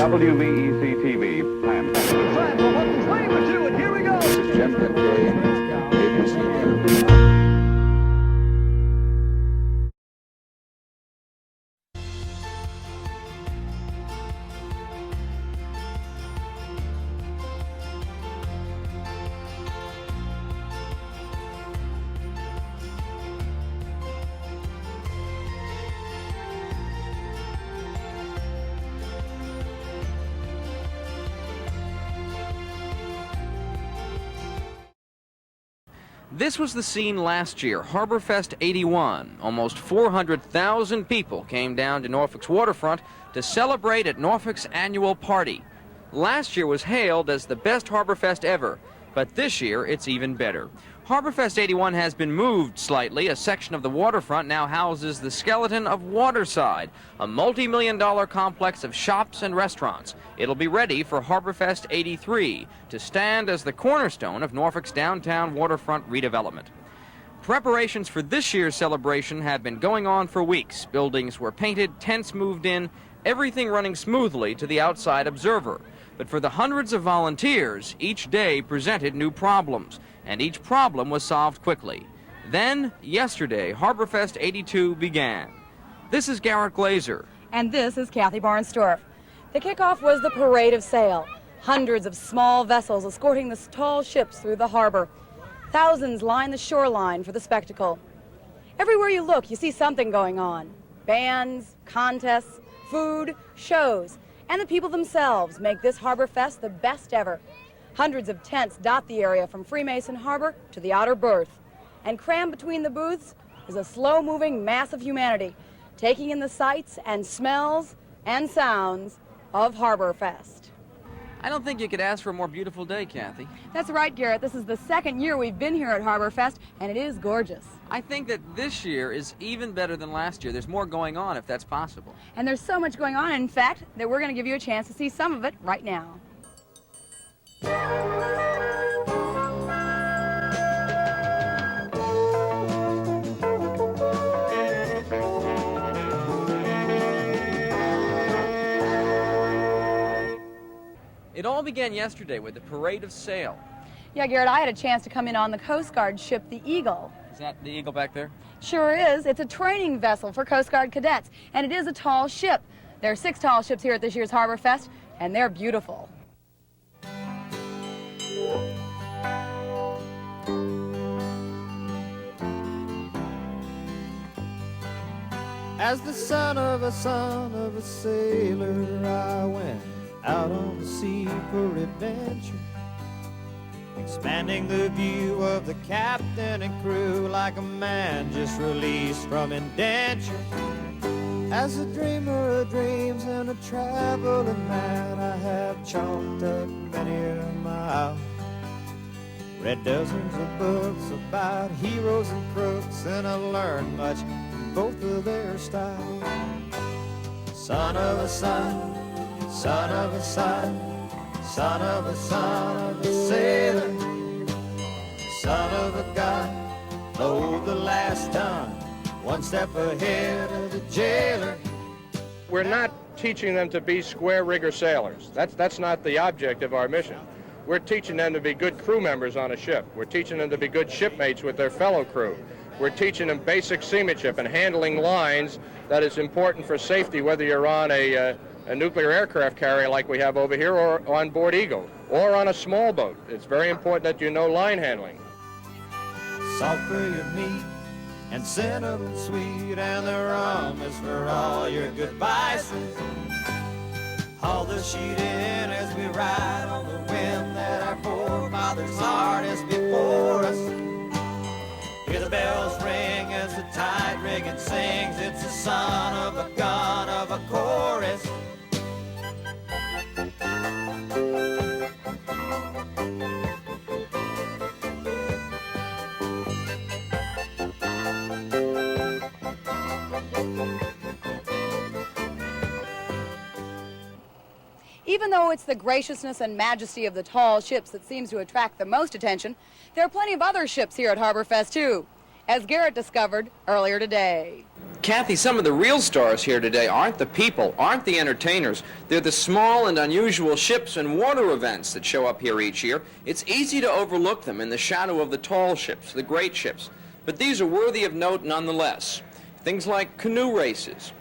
WVEC TV, Plan. And here we go. This is Jim Kincaid, ABC News. This was the scene last year, Harborfest 81. Almost 400,000 people came down to Norfolk's waterfront to celebrate at Norfolk's annual party. Last year was hailed as the best Harborfest ever, but this year it's even better. Harborfest 81 has been moved slightly. A section of the waterfront now houses the skeleton of Waterside, a multi-million-dollar complex of shops and restaurants. It'll be ready for Harborfest 83 to stand as the cornerstone of Norfolk's downtown waterfront redevelopment. Preparations for this year's celebration have been going on for weeks. Buildings were painted, tents moved in, everything running smoothly to the outside observer. But for the hundreds of volunteers, each day presented new problems, and each problem was solved quickly. Then, yesterday, Harborfest 82 began. This is Garrett Glaser. And this is Kathy Barnstorff. The kickoff was the parade of sail. Hundreds of small vessels escorting the tall ships through the harbor. Thousands line the shoreline for the spectacle. Everywhere you look, you see something going on. Bands, contests, food, shows, and the people themselves make this Harborfest the best ever. Hundreds of tents dot the area from Freemason Harbor to the Outer Berth. And crammed between the booths is a slow-moving mass of humanity, taking in the sights and smells and sounds of Harborfest. I don't think you could ask for a more beautiful day, Kathy. That's right, Garrett. This is the second year we've been here at Harborfest, and it is gorgeous. I think that this year is even better than last year. There's more going on, if that's possible. And there's so much going on, in fact, that we're going to give you a chance to see some of it right now. It all began yesterday with the parade of sail. Yeah, Garrett, I had a chance to come in on the Coast Guard ship, the Eagle. Is that the Eagle back there? Sure is. It's a training vessel for Coast Guard cadets, and it is a tall ship. There are 6 tall ships here at this year's Harborfest, and they're beautiful. As the son of a sailor, I went out on the sea for adventure, expanding the view of the captain and crew like a man just released from indenture. As a dreamer of dreams and a traveling man, I have chalked up many a mile, read dozens of books about heroes and crooks, and I learned much from both of their styles. Son of a son, son of a son, son of a son of a sailor, son of a god, load the last ton, one step ahead of the jailer. We're not teaching them to be square rigger sailors. That's not the object of our mission. We're teaching them to be good crew members on a ship. We're teaching them to be good shipmates with their fellow crew. We're teaching them basic seamanship and handling lines that is important for safety, whether you're on a nuclear aircraft carrier like we have over here, or on board Eagle, or on a small boat. It's very important that you know line handling. Salt for your meat and cinnamon sweet, and the rum is for all your good vices. Haul the sheet in as we ride on the wind that our forefathers harnessed before us. Hear the bells ring as the tide rigging sings. It's the son of a gun of a chorus. Even though it's the graciousness and majesty of the tall ships that seems to attract the most attention, there are plenty of other ships here at Harborfest, too. as Garrett discovered earlier today. Kathy, some of the real stars here today aren't the people, aren't the entertainers. They're the small and unusual ships and water events that show up here each year. It's easy to overlook them in the shadow of the tall ships, the great ships. But these are worthy of note nonetheless. Things like canoe races,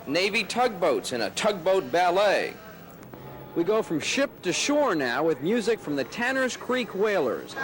Navy tugboats and a tugboat ballet. We go from ship to shore now with music from the Tanners Creek Whalers.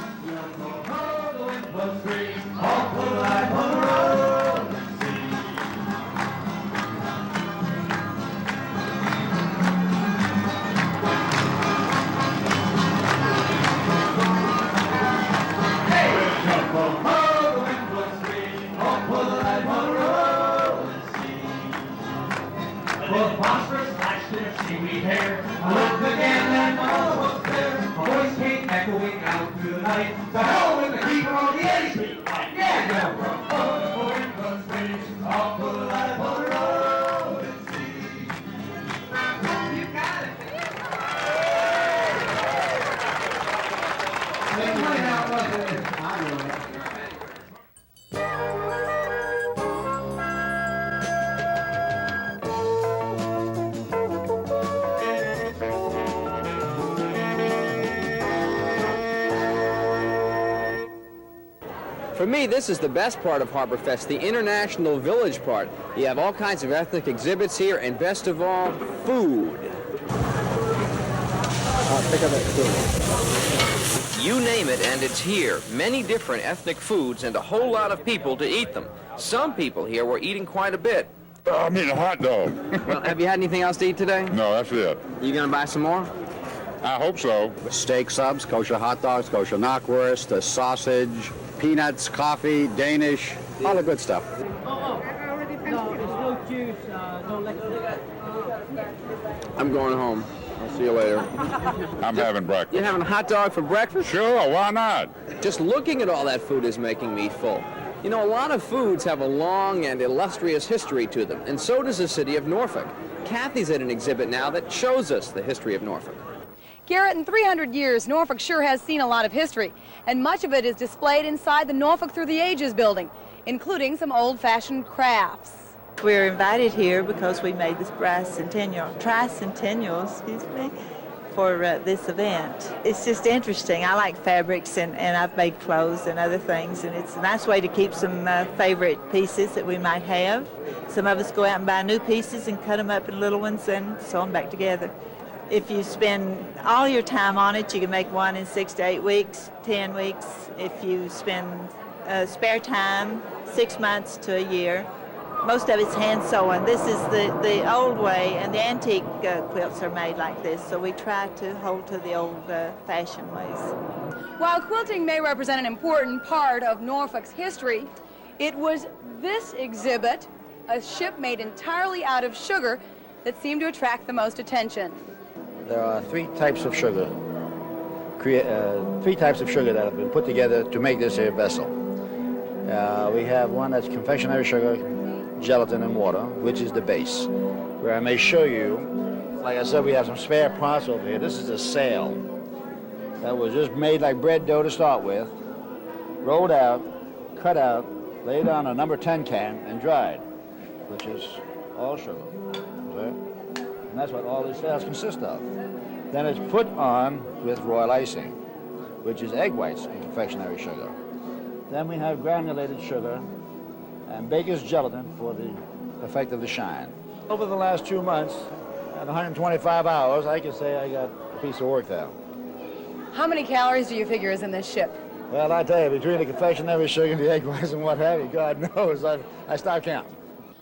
Look again and all was there. A voice came echoing out through the night. To hell with the keeper on the 80 Street light. Yeah, go from England's streets, off to the light on the road and sea. You got it. Take money out, wasn't it? I know it. For me, this is the best part of Harborfest, the International Village part. You have all kinds of ethnic exhibits here, and best of all, food. You name it, and it's here. Many different ethnic foods and a whole lot of people to eat them. Some people here were eating quite a bit. I'm eating a hot dog. Well, have you had anything else to eat today? No, that's it. You gonna buy some more? I hope so. Steak subs, kosher hot dogs, kosher knockwurst, sausage, peanuts, coffee, Danish, all the good stuff. I'm going home. I'll see you later. I'm having breakfast. You're having a hot dog for breakfast? Sure, why not? Just looking at all that food is making me full. You know, a lot of foods have a long and illustrious history to them, and so does the city of Norfolk. Kathy's at an exhibit now that shows us the history of Norfolk. Garrett, in 300 years, Norfolk sure has seen a lot of history, and much of it is displayed inside the Norfolk Through the Ages building, including some old-fashioned crafts. We're invited here because we made this tricentennial, for this event. It's just interesting. I like fabrics, and I've made clothes and other things, and it's a nice way to keep some favorite pieces that we might have. Some of us go out and buy new pieces and cut them up in little ones and sew them back together. If you spend all your time on it, you can make one in 6 to 8 weeks, 10 weeks. If you spend spare time, 6 months to a year. Most of it's hand sewn. This is the old way, and the antique quilts are made like this, so we try to hold to the old fashioned ways. While quilting may represent an important part of Norfolk's history, it was this exhibit, a ship made entirely out of sugar, that seemed to attract the most attention. There are three types of sugar. Three types of sugar that have been put together to make this here vessel. We have one that's confectionery sugar, gelatin, and water, which is the base. Where I may show you, like I said, we have some spare parts over here. This is a sail that was just made like bread dough to start with, rolled out, cut out, laid on a number 10 can, and dried, which is all sugar. See? And that's what all these sails consist of. Then it's put on with royal icing, which is egg whites and confectionery sugar. Then we have granulated sugar and baker's gelatin for the effect of the shine. Over the last 2 months, at 125 hours, I can say I got a piece of work there. How many calories do you figure is in this ship? Well, I tell you, between the confectionery sugar and the egg whites and what have you, God knows, I stopped counting.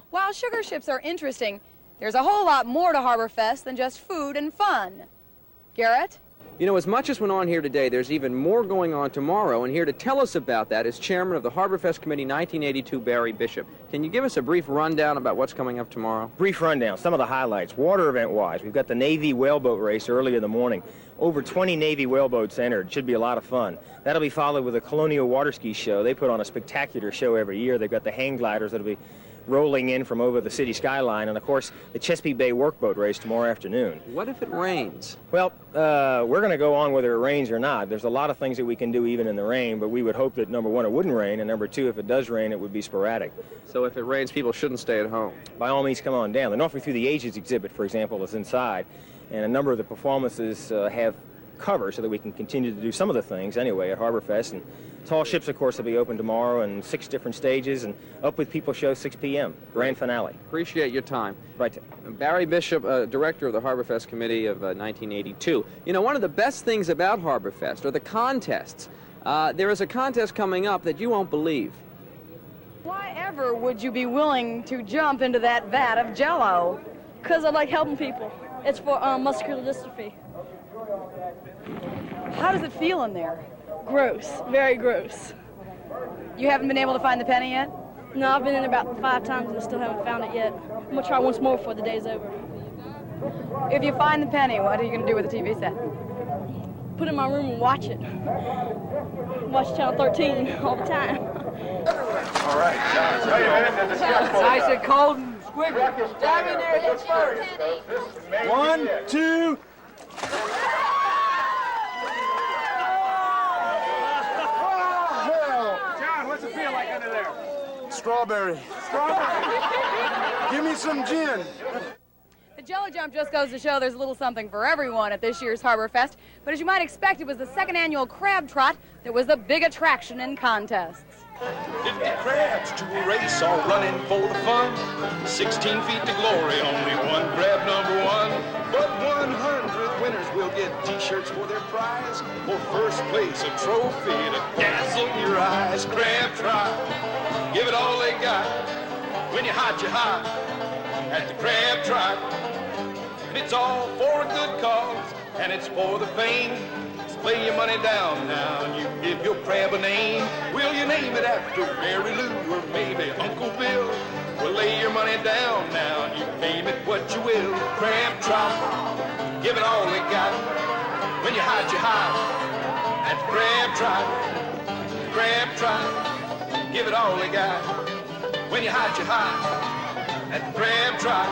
While sugar ships are interesting, there's a whole lot more to Harborfest than just food and fun. Garrett? You know, as much as went on here today, there's even more going on tomorrow, and here to tell us about that is Chairman of the Harborfest Committee 1982, Barry Bishop. Can you give us a brief rundown about what's coming up tomorrow? Brief rundown, some of the highlights. Water event-wise, we've got the Navy whaleboat race early in the morning. Over 20 Navy whaleboats entered. Should be a lot of fun. That'll be followed with a Colonial Water Ski show. They put on a spectacular show every year. They've got the hang gliders that'll be rolling in from over the city skyline, and of course the Chesapeake Bay Workboat Race tomorrow afternoon. What if it rains? Well, we're going to go on whether it rains or not. There's a lot of things that we can do even in the rain, but we would hope that, number one, it wouldn't rain, and number two, if it does rain, it would be sporadic. So if it rains, people shouldn't stay at home? By all means, come on down. The Norfolk Through the Ages exhibit, for example, is inside, and a number of the performances have cover so that we can continue to do some of the things anyway at Harborfest. And Tall Ships, of course, will be open tomorrow in 6 different stages, and Up With People show 6 p.m., grand finale. Appreciate your time. Right. Barry Bishop, director of the Harborfest Committee of 1982. You know, one of the best things about Harborfest are the contests. There is a contest coming up that you won't believe. Why ever would you be willing to jump into that vat of Jell-O? Because I like helping people. It's for muscular dystrophy. How does it feel in there? Gross, very gross. You haven't been able to find the penny yet? No, I've been in about 5 times and I still haven't found it yet. I'm gonna try once more before the day's over. If you find the penny, what are you gonna do with the TV set? Put it in my room and watch it. Watch Channel 13 all the time. All right, John. Nice and cold and squiggly. Dive in there and hit first. 1, 2. John, what's it feel like under there? Strawberry. Give me some gin. The Jell-O jump just goes to show there's a little something for everyone at this year's Harborfest. But as you might expect, it was the 2nd annual crab trot that was the big attraction in contests. 50 crabs to a race, all running for the fun. 16 feet to glory, only one crab number 1. But 100 winners will get T-shirts for their prize. For first place, a trophy to dazzle your eyes. Crab trot, give it all they got. When you're hot, at the crab trot. And it's all for a good cause, and it's for the fame. Lay your money down now and you give your crab a name. Will you name it after Mary Lou or maybe Uncle Bill? Well, lay your money down now and you name it what you will. Crab trot, give it all they got. When you're hot, at the crab trot. Crab trot, give it all they got. When you're hot, at the crab trot.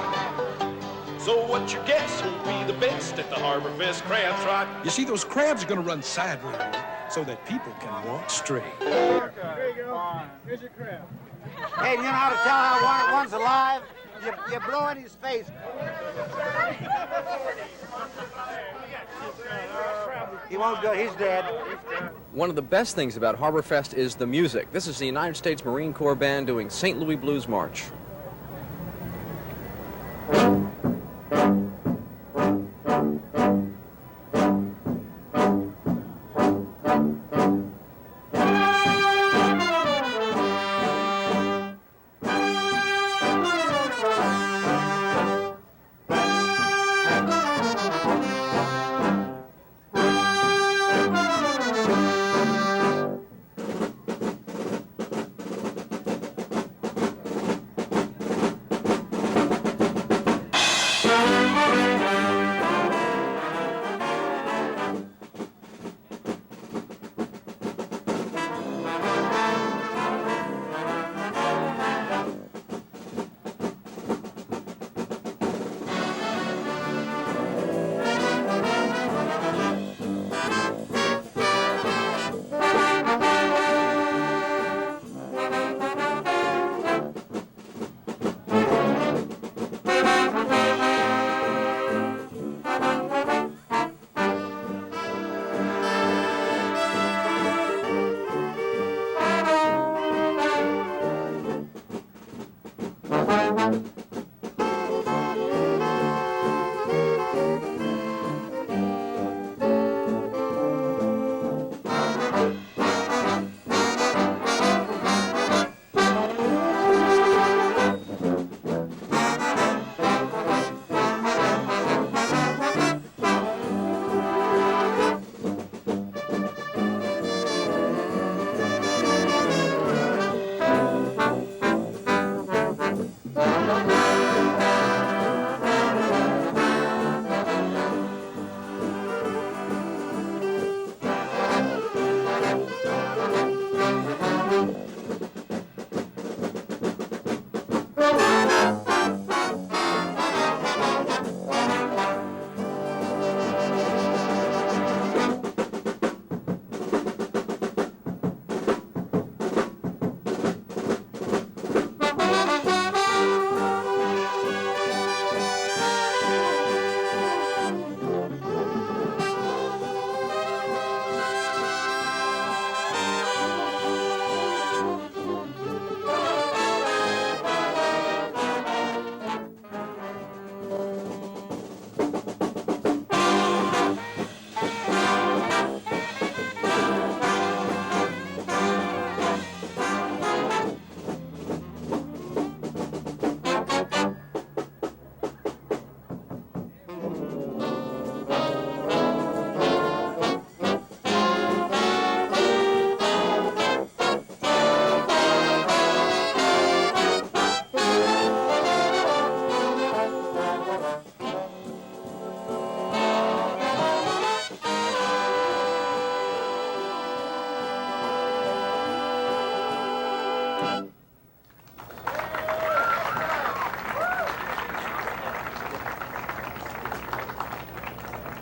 So what you guess will be the best at the Harborfest Crab Trot? You see, those crabs are going to run sideways so that people can walk straight. There you go. Here's your crab. Hey, you know how to tell how one's alive? You blow in his face. He won't do it. He's dead. One of the best things about Harborfest is the music. This is the United States Marine Corps Band doing St. Louis Blues March.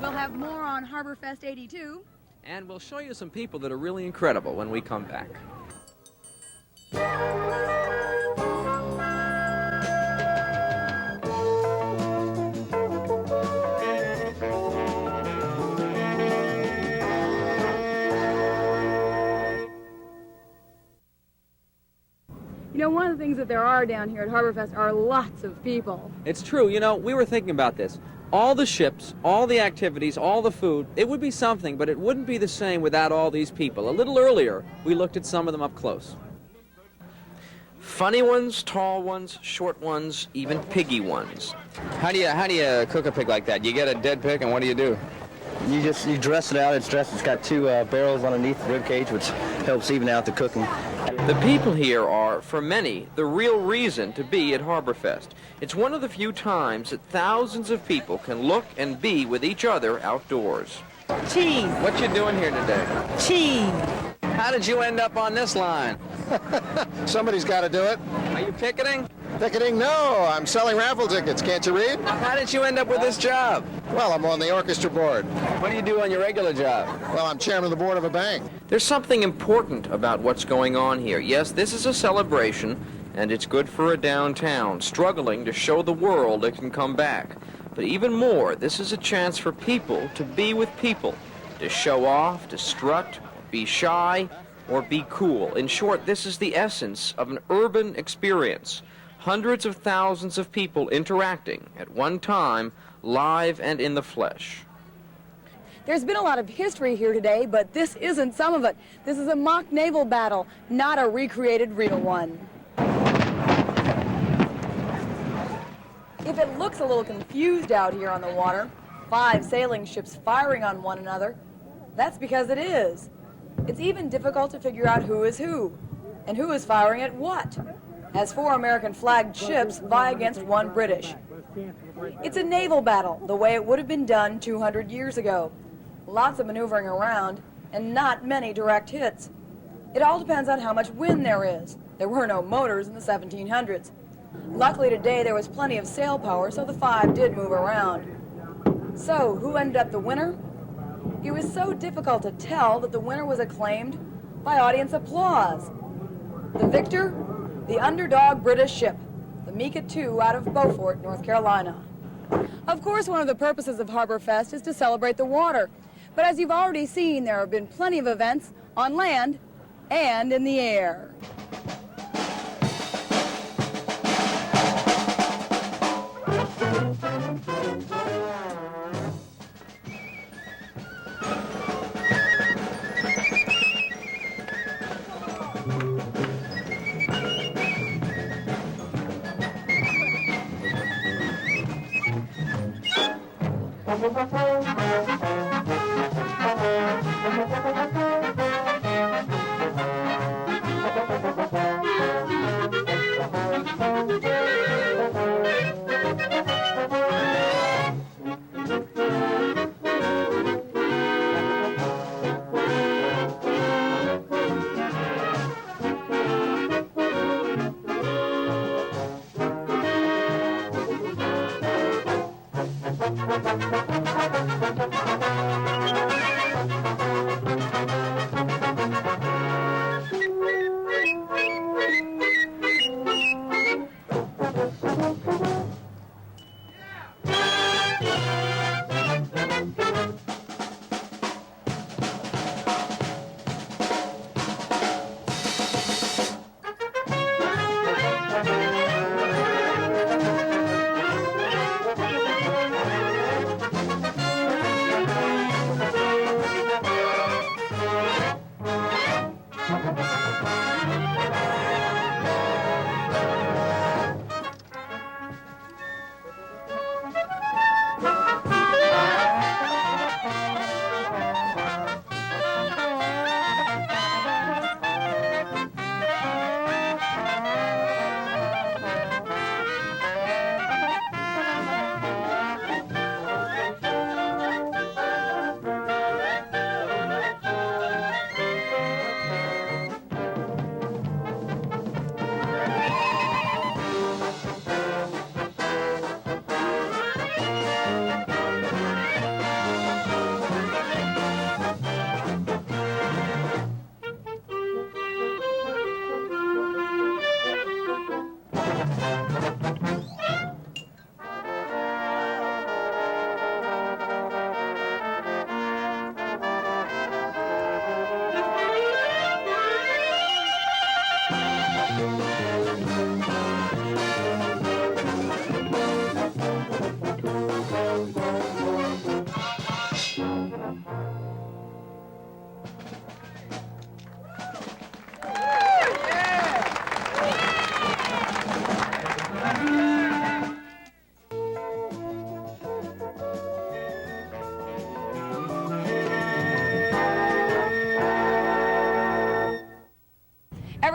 We'll have more on Harborfest 82. And we'll show you some people that are really incredible when we come back. You know, one of the things that there are down here at Harborfest are lots of people. It's true. You know, we were thinking about this. All the ships, all the activities, all the food, it would be something, but it wouldn't be the same without all these people. A little earlier, we looked at some of them up close. Funny ones, tall ones, short ones, even piggy ones. How do you cook a pig like that? You get a dead pig, and what do? You dress it out. It's got two barrels underneath the rib cage, which helps even out the cooking. The people here are, for many, the real reason to be at Harborfest. It's one of the few times that thousands of people can look and be with each other outdoors. Cheese. What you doing here today? Cheese. How did you end up on this line? Somebody's got to do it. Are you picketing? Picketing? No, I'm selling raffle tickets. Can't you read? How did you end up with this job? Well, I'm on the orchestra board. What do you do on your regular job? Well, I'm chairman of the board of a bank. There's something important about what's going on here. Yes, this is a celebration, and it's good for a downtown struggling to show the world it can come back. But even more, this is a chance for people to be with people, to show off, to strut, be shy, or be cool. In short, this is the essence of an urban experience. Hundreds of thousands of people interacting at one time, live and in the flesh. There's been a lot of history here today, but this isn't some of it. This is a mock naval battle, not a recreated real one. If it looks a little confused out here on the water, 5 sailing ships firing on one another, that's because it is. It's even difficult to figure out who is who, and who is firing at what, as 4 American-flagged ships vie against 1 British. It's a naval battle, the way it would have been done 200 years ago. Lots of maneuvering around, and not many direct hits. It all depends on how much wind there is. There were no motors in the 1700s. Luckily today there was plenty of sail power, so the 5 did move around. So, who ended up the winner? It was so difficult to tell that the winner was acclaimed by audience applause. The victor? The underdog British ship, the Mika II out of Beaufort, North Carolina. Of course, one of the purposes of Harborfest is to celebrate the water. But as you've already seen, there have been plenty of events on land and in the air.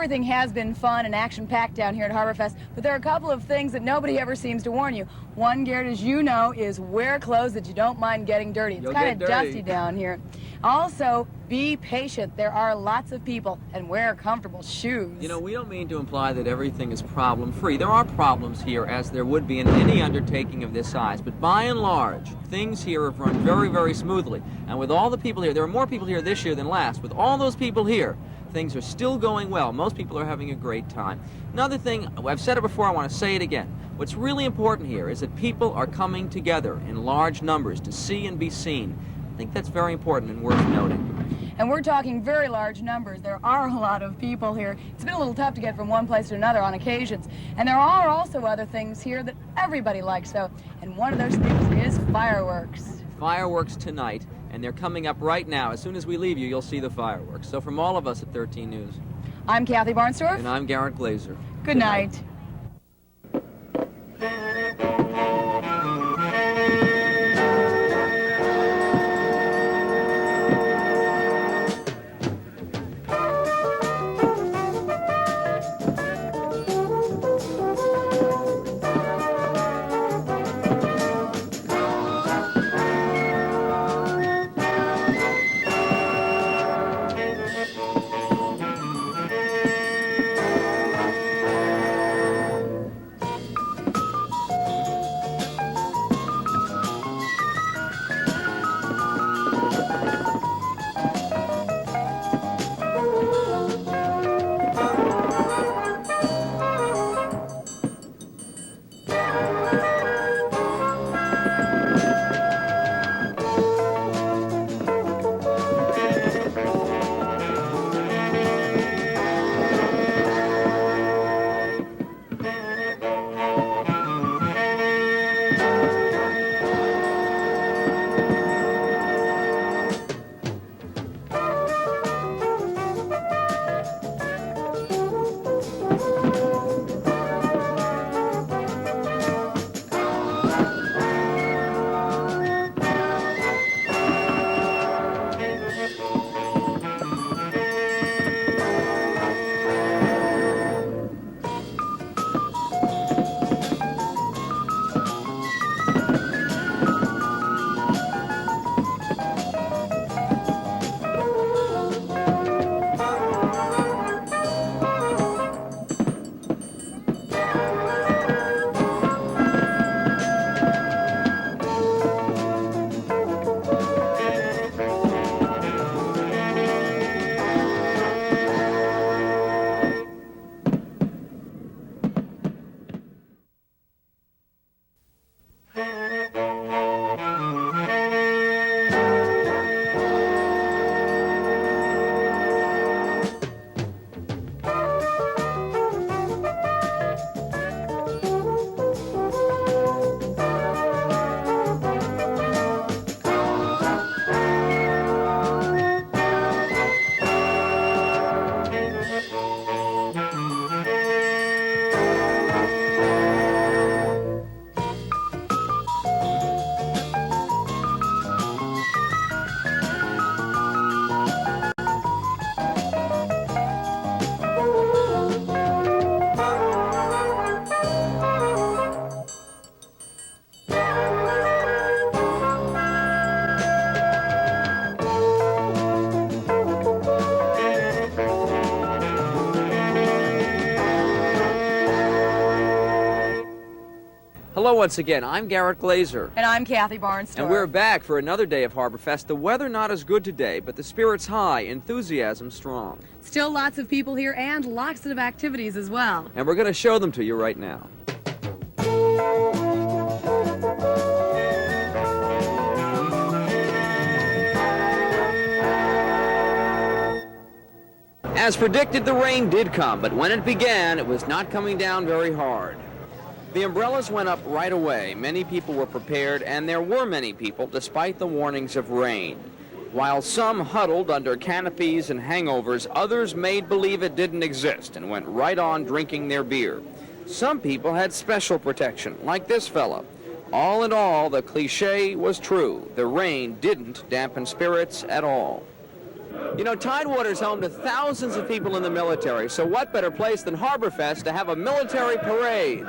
everything has been fun and action-packed down here at Harborfest, but there are a couple of things that nobody ever seems to warn you. One, Garrett, as you know, is wear clothes that you don't mind getting dirty. It's kind of dusty down here. Also, be patient. There are lots of people, and wear comfortable shoes. You know, we don't mean to imply that everything is problem-free. There are problems here, as there would be in any undertaking of this size, but by and large, things here have run very, very smoothly. And with all the people here, there are more people here this year than last. With all those people here, things are still going well. Most people are having a great time. Another thing, I've said it before, I want to say it again. What's really important here is that people are coming together in large numbers to see and be seen. I think that's very important and worth noting. And we're talking very large numbers. There are a lot of people here. It's been a little tough to get from one place to another on occasions. And there are also other things here that everybody likes, though. And one of those things is fireworks. Fireworks tonight, and they're coming up right now. As soon as we leave you, you'll see the fireworks. So from all of us at 13 News. I'm Kathy Barnstorff. And I'm Garrett Glaser. Good night. Hello once again, I'm Garrett Glaser. And I'm Kathy Barnstorff. And we're back for another day of Harborfest. The weather not as good today, but the spirit's high, enthusiasm strong. Still lots of people here and lots of activities as well. And we're going to show them to you right now. As predicted, the rain did come, but when it began, it was not coming down very hard. The umbrellas went up right away. Many people were prepared, and there were many people, despite the warnings of rain. While some huddled under canopies and hangovers, others made believe it didn't exist and went right on drinking their beer. Some people had special protection, like this fella. All in all, the cliche was true. The rain didn't dampen spirits at all. You know, Tidewater's home to thousands of people in the military, so what better place than Harborfest to have a military parade?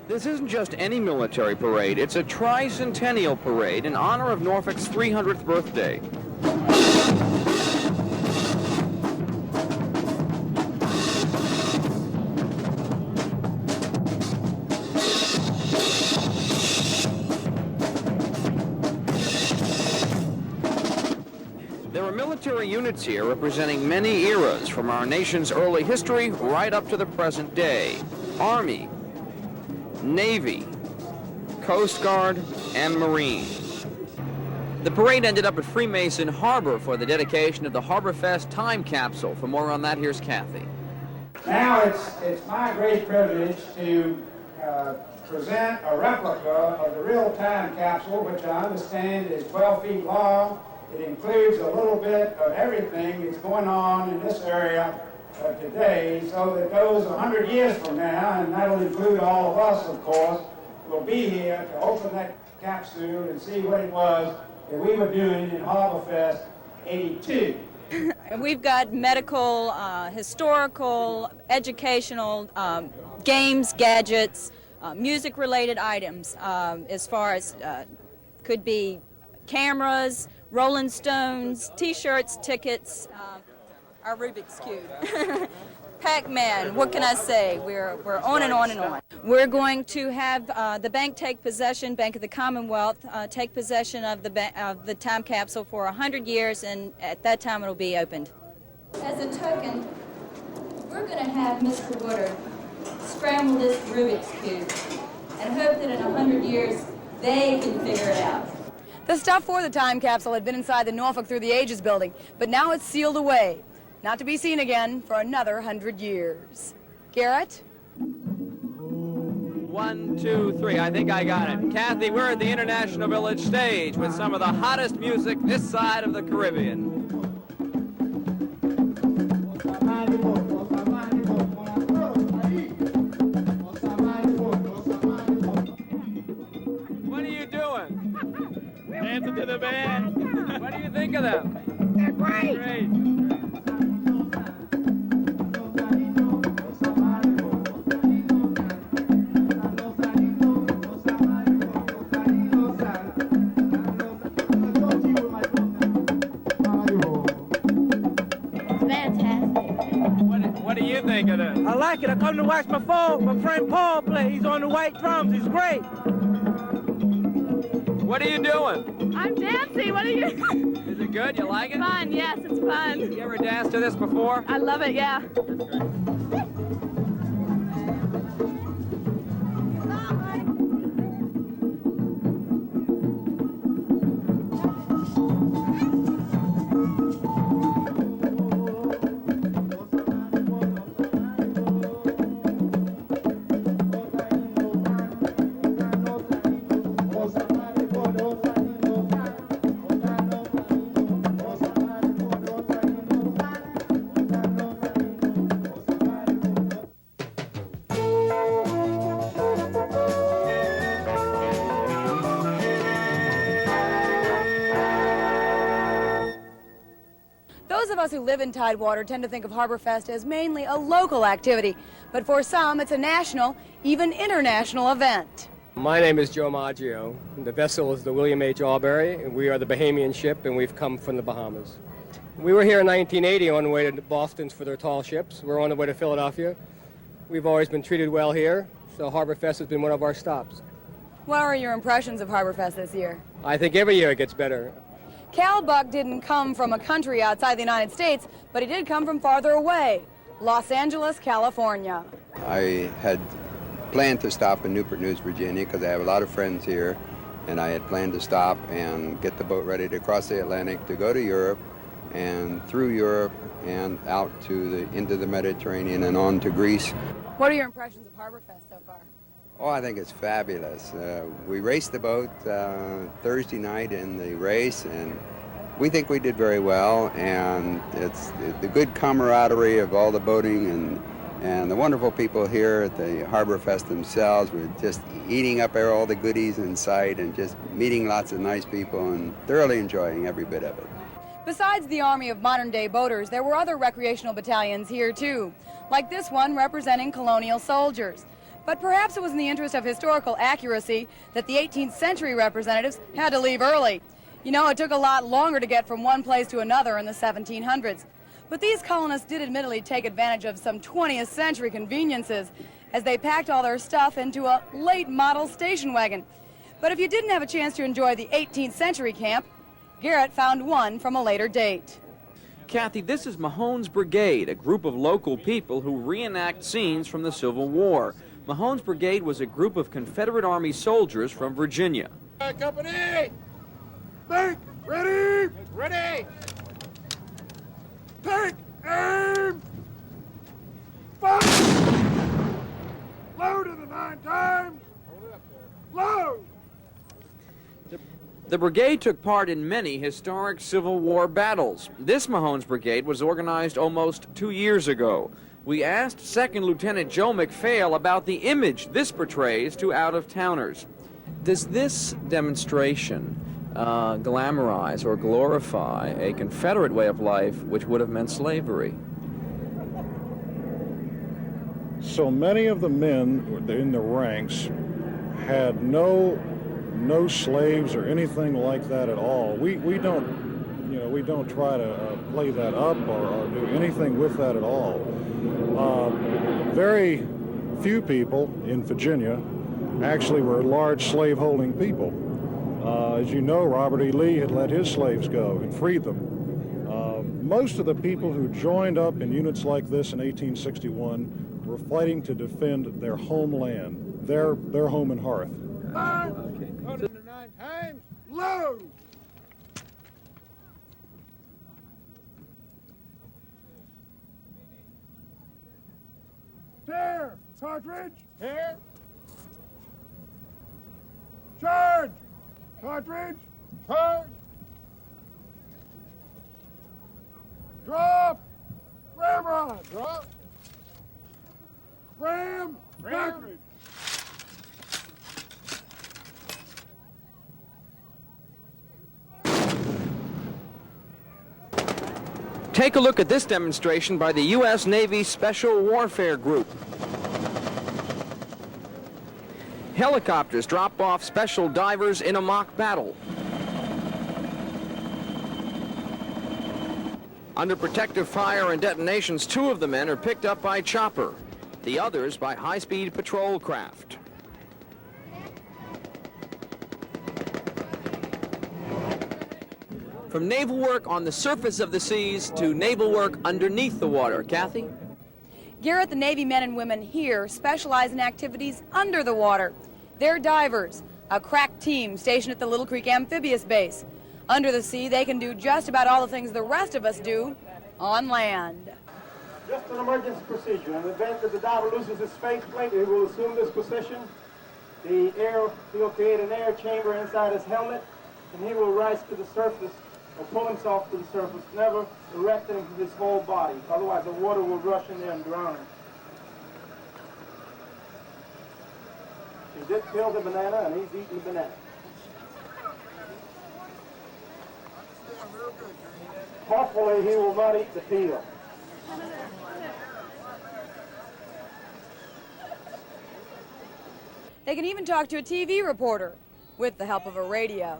This isn't just any military parade, it's a Bicentennial parade in honor of Norfolk's 300th birthday. There are military units here representing many eras from our nation's early history right up to the present day. Army, Navy, Coast Guard, and Marines. The parade ended up at Freemason Harbor for the dedication of the Harborfest time capsule. For more on that, here's Kathy. Now it's my great privilege to present a replica of the real time capsule, which I understand is 12 feet long. It includes a little bit of everything that's going on in this area today, so that those 100 years from now, and that'll include all of us, of course, will be here to open that capsule and see what it was that we were doing in Harborfest 82. We've got medical, historical, educational, games, gadgets, music-related items, as far as could be cameras, Rolling Stones, T-shirts, tickets, our Rubik's Cube. Pac-Man, what can I say? We're on and on and on. We're going to have the bank take possession, Bank of the Commonwealth, take possession of the time capsule for 100 years, and at that time it'll be opened. As a token, we're going to have Mr. Woodard scramble this Rubik's Cube and hope that in 100 years they can figure it out. The stuff for the time capsule had been inside the Norfolk Through the Ages building, but now it's sealed away, not to be seen again for another 100 years. Garrett? 1, 2, 3, I think I got it. Kathy, we're at the International Village stage with some of the hottest music this side of the Caribbean. What are you doing? Dancing to the band. What do you think of them? They're great. Great. What do you think of it? I like it. I come to watch my friend Paul play. He's on the white drums. He's great. What are you doing? I'm dancing. What are you? Is it good? You like it? Fun. Yes, it's fun. You ever danced to this before? I love it. Yeah. Those of us who live in Tidewater tend to think of Harborfest as mainly a local activity, but for some it's a national, even international event. My name is Joe Maggio. The vessel is the William H. Albury, and we are the Bahamian ship, and we've come from the Bahamas. We were here in 1980 on the way to Boston's for their tall ships. We're on the way to Philadelphia. We've always been treated well here, so Harborfest has been one of our stops. What are your impressions of Harborfest this year? I think every year it gets better. Cal Buck didn't come from a country outside the United States, but he did come from farther away, Los Angeles, California. I had planned to stop in Newport News, Virginia, because I have a lot of friends here, and I had planned to stop and get the boat ready to cross the Atlantic to go to Europe, and through Europe and out to into the Mediterranean and on to Greece. What are your impressions of Harborfest so far? Oh, I think it's fabulous. We raced the boat Thursday night in the race, and we think we did very well, and it's the good camaraderie of all the boating and And the wonderful people here at the Harborfest themselves were just eating up all the goodies in sight and just meeting lots of nice people and thoroughly enjoying every bit of it. Besides the army of modern-day boaters, there were other recreational battalions here too, like this one representing colonial soldiers. But perhaps it was in the interest of historical accuracy that the 18th century representatives had to leave early. You know, it took a lot longer to get from one place to another in the 1700s. But these colonists did admittedly take advantage of some 20th century conveniences as they packed all their stuff into a late model station wagon. But if you didn't have a chance to enjoy the 18th century camp, Garrett found one from a later date. Kathy, this is Mahone's Brigade, a group of local people who reenact scenes from the Civil War. Mahone's Brigade was a group of Confederate Army soldiers from Virginia. Company! Think! Ready! Ready! Take aim! Fire! Load to the 9 times! Load! The brigade took part in many historic Civil War battles. This Mahone's Brigade was organized almost 2 years ago. We asked 2nd Lieutenant Joe McPhail about the image this portrays to out-of-towners. Does this demonstration glamorize or glorify a Confederate way of life which would have meant slavery? So many of the men in the ranks had no slaves or anything like that at all. We don't try to play that up or do anything with that at all. Very few people in Virginia actually were large slave-holding people. As you know, Robert E. Lee had let his slaves go and freed them. Most of the people who joined up in units like this in 1861 were fighting to defend their homeland, their home and hearth. Load to the 9 times! Load! Tear! Cartridge! Tear! Charge! Cartridge! Charge! Drop! Ramrod! Drop! Ram! Cartridge! Take a look at this demonstration by the U.S. Navy Special Warfare Group. Helicopters drop off special divers in a mock battle. Under protective fire and detonations, 2 of the men are picked up by chopper, the others by high-speed patrol craft. From naval work on the surface of the seas to naval work underneath the water. Kathy? Garrett, the Navy men and women here specialize in activities under the water. They're divers, a crack team stationed at the Little Creek Amphibious Base. Under the sea, they can do just about all the things the rest of us do on land. Just an emergency procedure. In the event that the diver loses his faceplate, he will assume this position. He'll create an air chamber inside his helmet, and he will rise to the surface or pull himself to the surface, never erecting his whole body. Otherwise, the water will rush in there and drown him. He did peel the banana, and he's eating the banana. Hopefully, he will not eat the peel. They can even talk to a TV reporter with the help of a radio.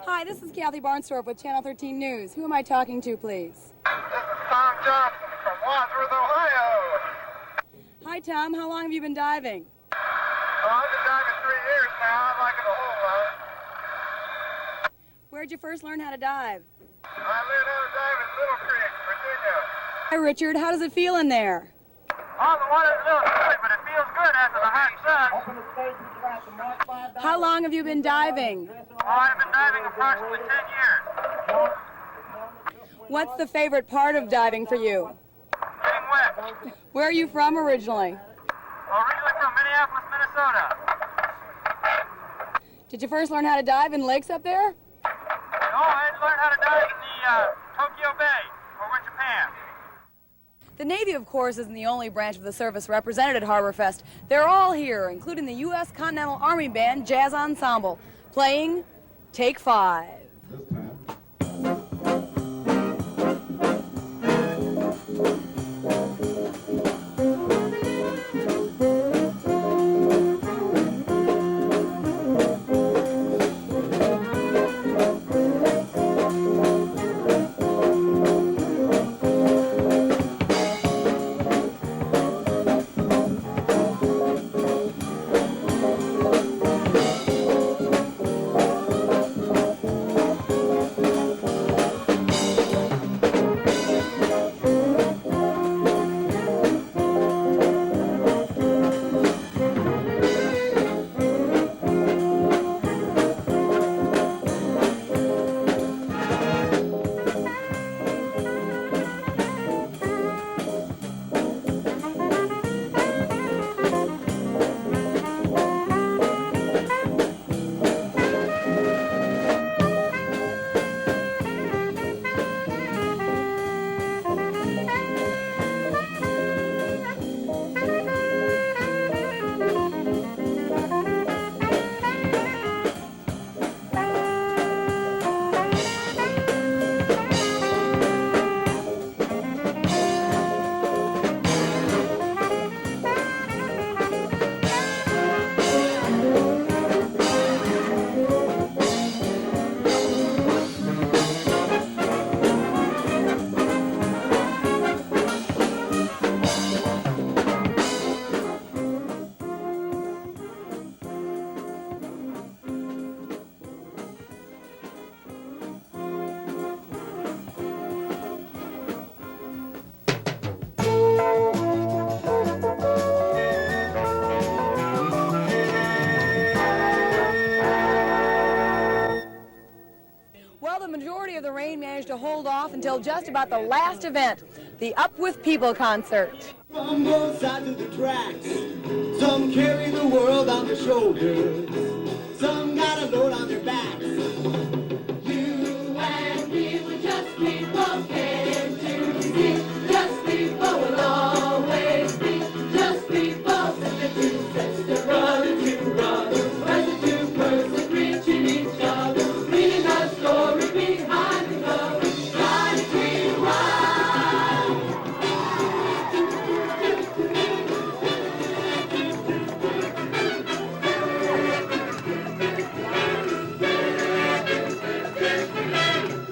Hi, this is Kathy Barnstorff with Channel 13 News. Who am I talking to, please? This is Tom Johnson from Wadsworth, Ohio. Hi, Tom. How long have you been diving? Well, I've been diving 3 years now. I like it a whole lot. Where'd you first learn how to dive? I learned how to dive in Little Creek, Virginia. Hi, Richard. How does it feel in there? Oh, the water's a little chilly, but it feels good after the hot sun. How long have you been diving? Oh, I've been diving approximately 10 years. What's the favorite part of diving for you? Getting wet. Where are you from originally? Originally from Minneapolis, Minnesota. Did you first learn how to dive in lakes up there? No, I had to learn how to dive in the Tokyo Bay over in Japan. The Navy, of course, isn't the only branch of the service represented at Harborfest. They're all here, including the U.S. Continental Army Band Jazz Ensemble, playing Take 5. The rain managed to hold off until just about the last event, the Up With People concert. From both sides of the tracks, some carry the world on their shoulders, some got a load on their backs. You and me will just be walking to see, just people will always be, just people, the two sets to run, as the two persons reaching each other, reading a story behind the cover, trying to treat right.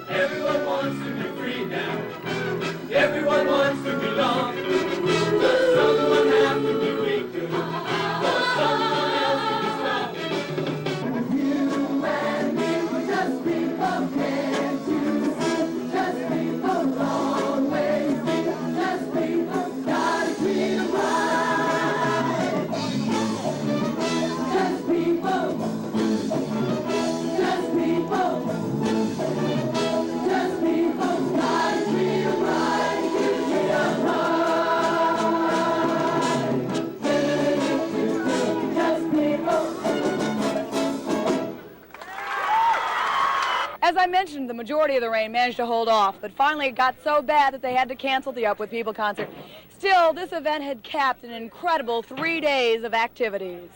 Everyone wants to be free now. Everyone wants to belong. Does someone have to be weaker? Or someone else to be strong? You and me will just be pumpkin to just people always be. Just people gotta treat 'em right. Just people. Just people. Just people gotta treat 'em right. Treat 'em right. Just people. As I mentioned, the majority of the rain managed to hold off, but finally it got so bad that they had to cancel the Up With People concert. Still, this event had capped an incredible 3 days of activities.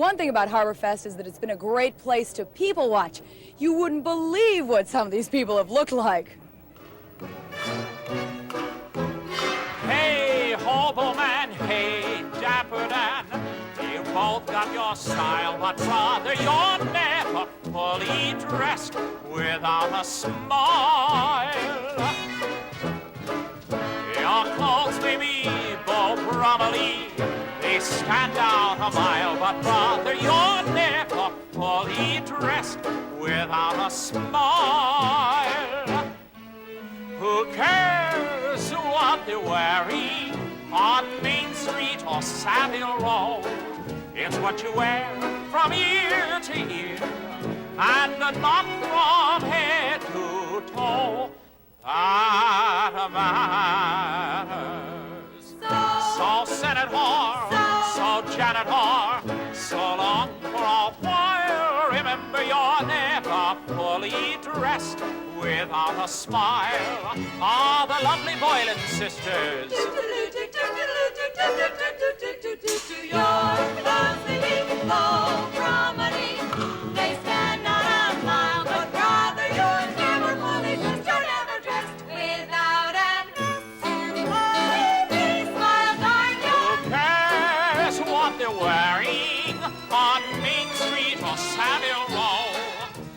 one thing about Harborfest is that it's been a great place to people watch. You wouldn't believe what some of these people have looked like. Hey, hobo man, hey, dapper Dan, you both got your style, but brother, you're never fully dressed without a smile. Your clothes may be Beau Brummely, they stand out a mile, but brother, you're never fully dressed without a smile. Who cares what they're wearing on Main Street or Savile Row? It's what you wear from ear to ear, and not from head to toe that matters. So Senator, so Janitor, so long for a while. Remember, you're never fully dressed without a smile. Ah, the lovely Boylan sisters. Your clothes may be Beau Brummely, they stand out a mile, but brother, you're never fully dressed, you're never dressed without an smile, darn you. Who cares what they're wearing on Main Street or Savile Row?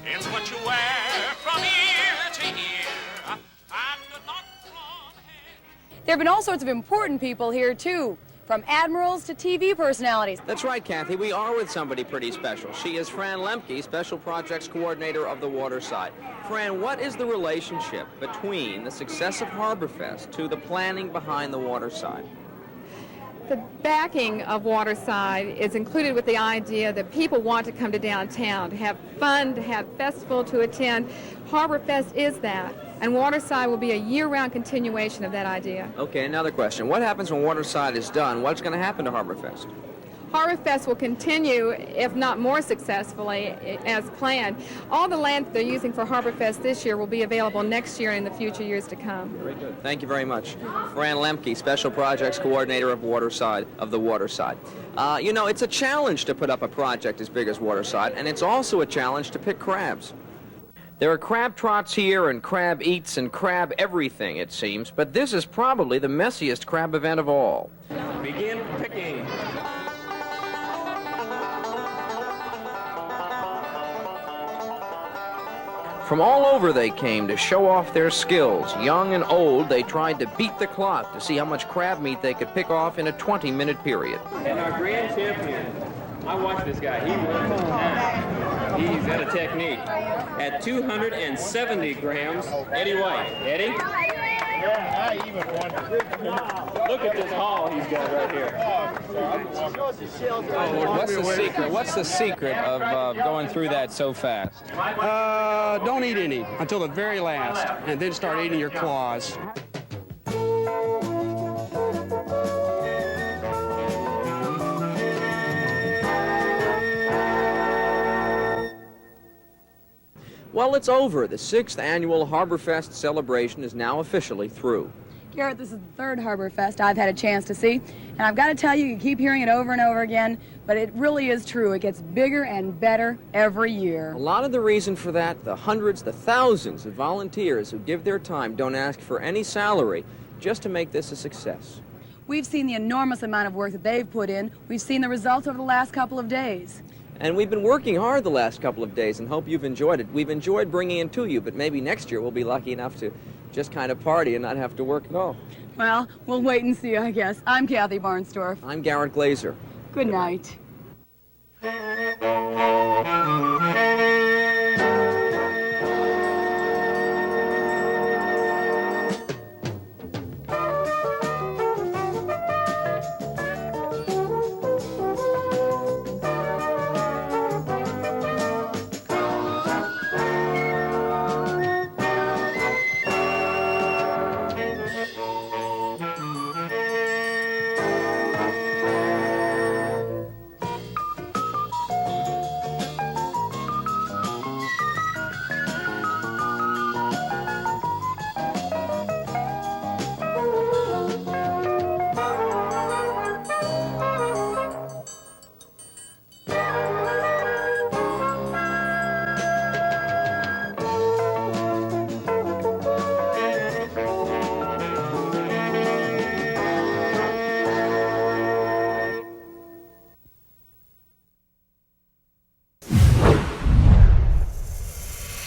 It's what you wear from ear to ear, and not from head. There have been all sorts of important people here, too, from admirals to TV personalities. That's right, Kathy. We are with somebody pretty special. She is Fran Lemke, Special Projects Coordinator of the Waterside. Fran, what is the relationship between the success of Harborfest to the planning behind the Waterside? The backing of Waterside is included with the idea that people want to come to downtown, to have fun, to have festival to attend. Harborfest is that, and Waterside will be a year-round continuation of that idea. Okay, another question. What happens when Waterside is done? What's going to happen to Harborfest? Harborfest will continue, if not more successfully, as planned. All the land that they're using for Harborfest this year will be available next year and in the future years to come. Very good. Thank you very much. Fran Lemke, Special Projects Coordinator of Waterside, of the Waterside. You know, it's a challenge to put up a project as big as Waterside, and it's also a challenge to pick crabs. There are crab trots here and crab eats and crab everything, it seems, but this is probably the messiest crab event of all. Begin picking. From all over they came to show off their skills. Young and old, they tried to beat the clock to see how much crab meat they could pick off in a 20-minute period. And our grand champion, I watched this guy. He's got a technique. At 270 grams, Eddie White. Eddie? Yeah, I even wonder. Look at this haul he's got right here. What's the secret? What's the secret of going through that so fast? Don't eat any until the very last, and then start eating your claws. Well, it's over. The 6th annual Harborfest celebration is now officially through. Garrett, this is the third Harborfest I've had a chance to see, and I've got to tell you, you keep hearing it over and over again, but it really is true. It gets bigger and better every year. A lot of the reason for that, the hundreds, the thousands of volunteers who give their time, don't ask for any salary, just to make this a success. We've seen the enormous amount of work that they've put in. We've seen the results over the last couple of days. And we've been working hard the last couple of days and hope you've enjoyed it. We've enjoyed bringing it to you, but maybe next year we'll be lucky enough to just kind of party and not have to work at all. Well, we'll wait and see, I guess. I'm Kathy Barnstorff. I'm Garrett Glaser. Good night.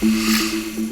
Bye.